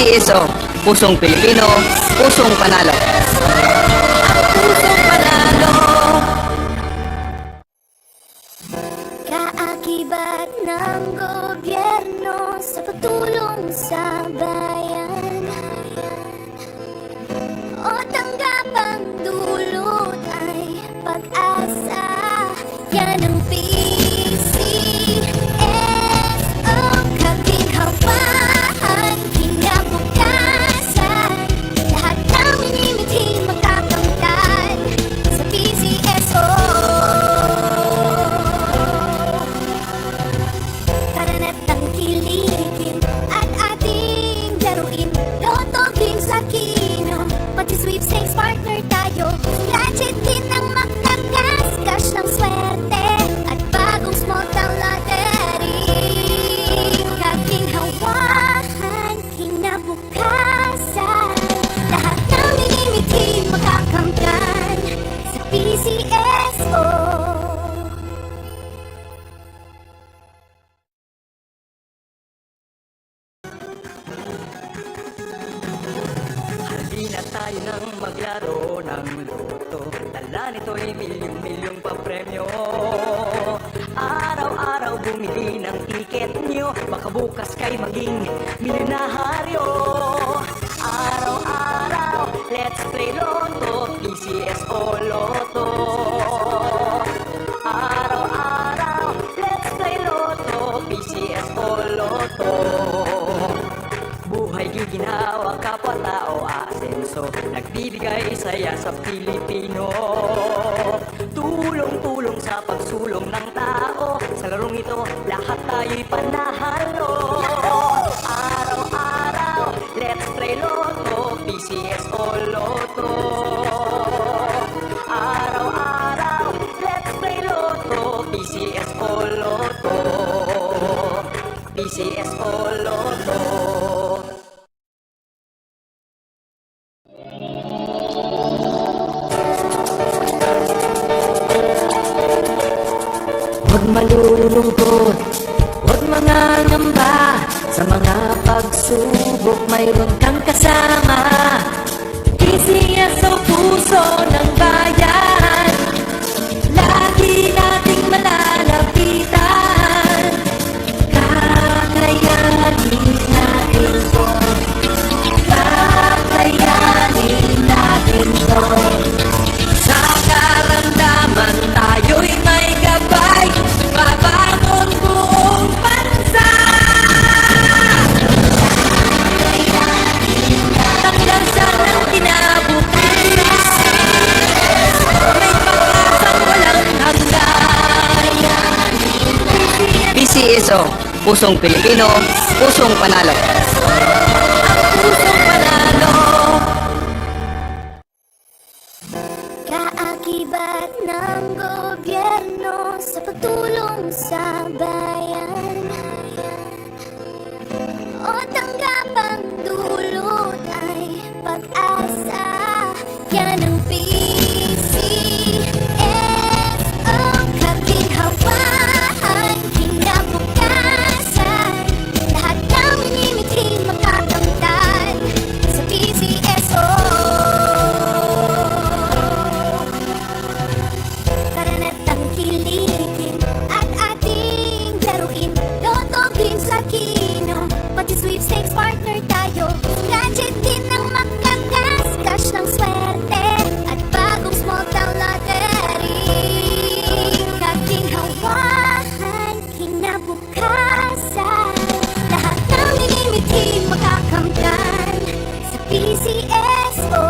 PCSO, Pusong Pilipino, Pusong Panalo. Pusong panalo. Kaakibat ng gobyerno sa pagtulong sa bayan o tanggapang dulot ay pag-asa. Yan ang PCSO, kaginhawaan, kinabukasan. Lahat ng minimiting magkakamtan sa PCSO. Karanatang kiligin at ating laruin. Lotto, games at kino, pati sweepstakes partner tayo. Gadget din ang makakas, cash ng swerte at bagong small town lottery. Kaginhawahan, kinabukasan. Lahat ng minimiting makakamtan sa PCSO. Halina tayo nang maglaro ng loto. Dala nito'y milyong-milyong papremyo. Araw-araw bumili ng tiket nyo, baka bukas kayo maging milyonaryo. Araw-araw, let's play Lotto, PCSO Lotto. Araw-araw, let's play Lotto, PCSO Lotto. Buhay giginhawa, kapwa-tao asenso, nagbibigay saya sa Pilipino. Tulong-tulong sa pagsulong ng tao, sa larong ito lahat tayo'y panahalo. Araw-araw, let's play Lotto, PCSO Lotto. Araw-araw, let's play Lotto, PCSO Lotto. PCSO Lotto. Huwag malulungkot, huwag mangangamba. Sa mga pagsubok mayroon kang kasama. PCSO, puso ng bayan, lagi nating malalapitan. Kakayanin natin to, kakayanin natin to. Sa karamdaman tayo'y may gabay, babangon buong bansa. Tanggasan ng kinabukasan, may pag-asang walang hanggan. PCSO, Pusong Pilipino, Pusong Panalo. Pusong panalo. Kaakibat ng gobyerno sa pagtulong sa bayan o tanggapang dulot ay pag-asa. Yan ang PCSO, kaginhawaan, kinabukasan. Lahat ng minimiting makakamtan sa PCSO. Karanatang kiligin at ating laruin. Lotto, games at kino, pati sweepstakes partner tayo. Gadget din ang makakas, cash ng swerte at bagong small town lottery. Kaginhawahan, kinabukasan. Lahat ng minimiting makakamtan sa PCSO.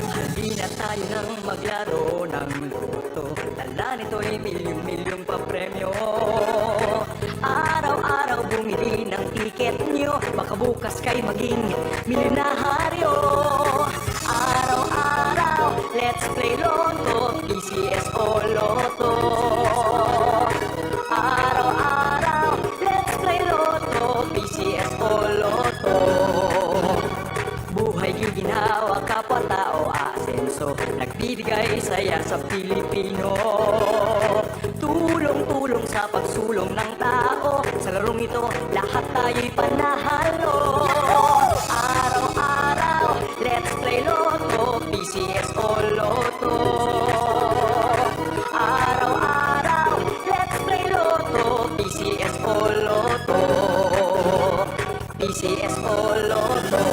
Halina tayo nang maglaro ng loto. Dala nito'y milyong-milyong papremyo. Araw-araw bumili ng tiket nyo, baka bukas kayo maging milyonaryo. Araw-araw, let's play Lotto, PCSO Lotto. Araw-araw, let's play Lotto, PCSO Lotto. Buhay giginhawa, kapwa-tao asenso, nagbibigay saya sa Pilipino. Tulong-tulong sa pagsulong ng tao. Sa larong ito, lahat tayo'y panahalo. Araw-araw, let's play Lotto, PCS o Lotto. Araw-araw, let's play Lotto, PCS o Lotto. PCS o Lotto.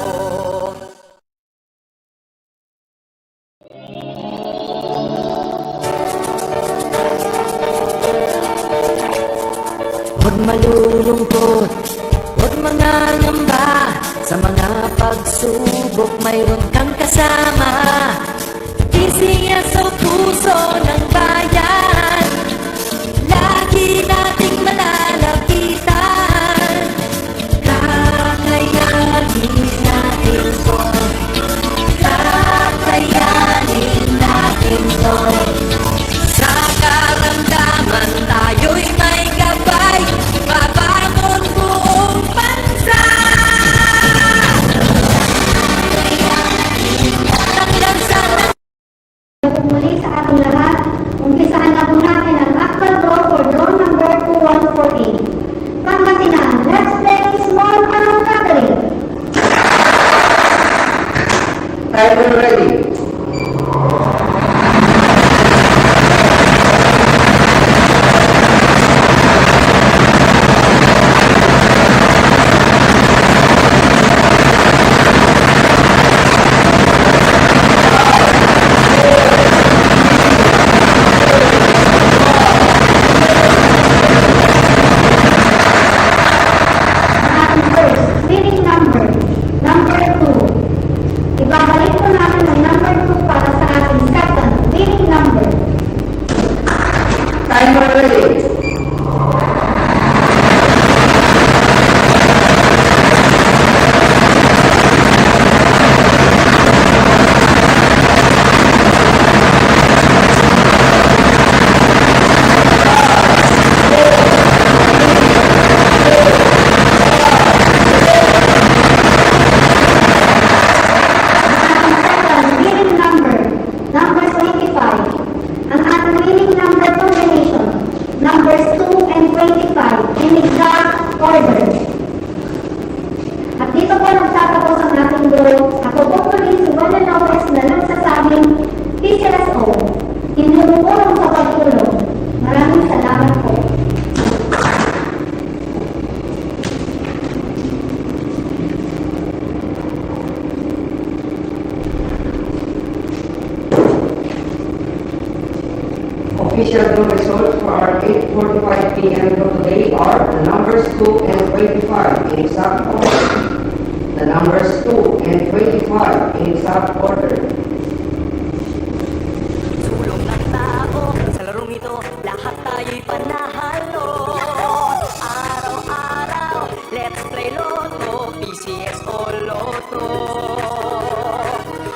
Huwag malulungkot, huwag mangangamba. Sa mga pagsubok mayroon kang kasama. Isiya sa puso ng bayan, lagi nating malalapitan. Kakayanin natin to, kakayanin natin to. Sa karamdaman tayo'y may gabay, babangon buong bansa. Hanggang sa Muli sa ating lahat, umpisahan na po natin ang actual draw for draw number 2148. Pangasinan, let's play small town lottery. Timer ready. Ang ating first winning number, number 2. Ibabalik po natin ang number 2 para sa ating second winning number. Timer ready. Ang ating second winning number, number 25. Ang ating winning number combination, numbers 2 and 25 in exact order. At dito po nagtatapos ang ating draw. Ako po muli si Wanda Lopez na nagsasabing PCSO, tinutulong sa pagtulong. Maraming salamat po. Official draw results for our 8:45 p.m. draw today are the numbers 2 and 25 in exact order. The numbers 2 and 25 in exact order. Sulong ng tao, sa larong ito, lahat tayo'y panahalo. Araw-araw, let's play Lotto, PCS o Lotto.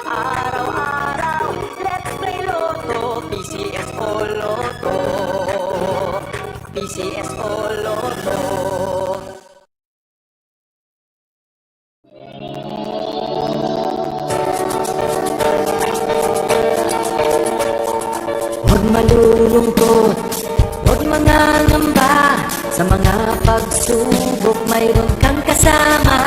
Araw-araw, let's play Lotto, PCS o Lotto. PCS o Lotto. Huwag malulungkot, huwag mangangamba. Sa mga pagsubok mayroon kang kasama.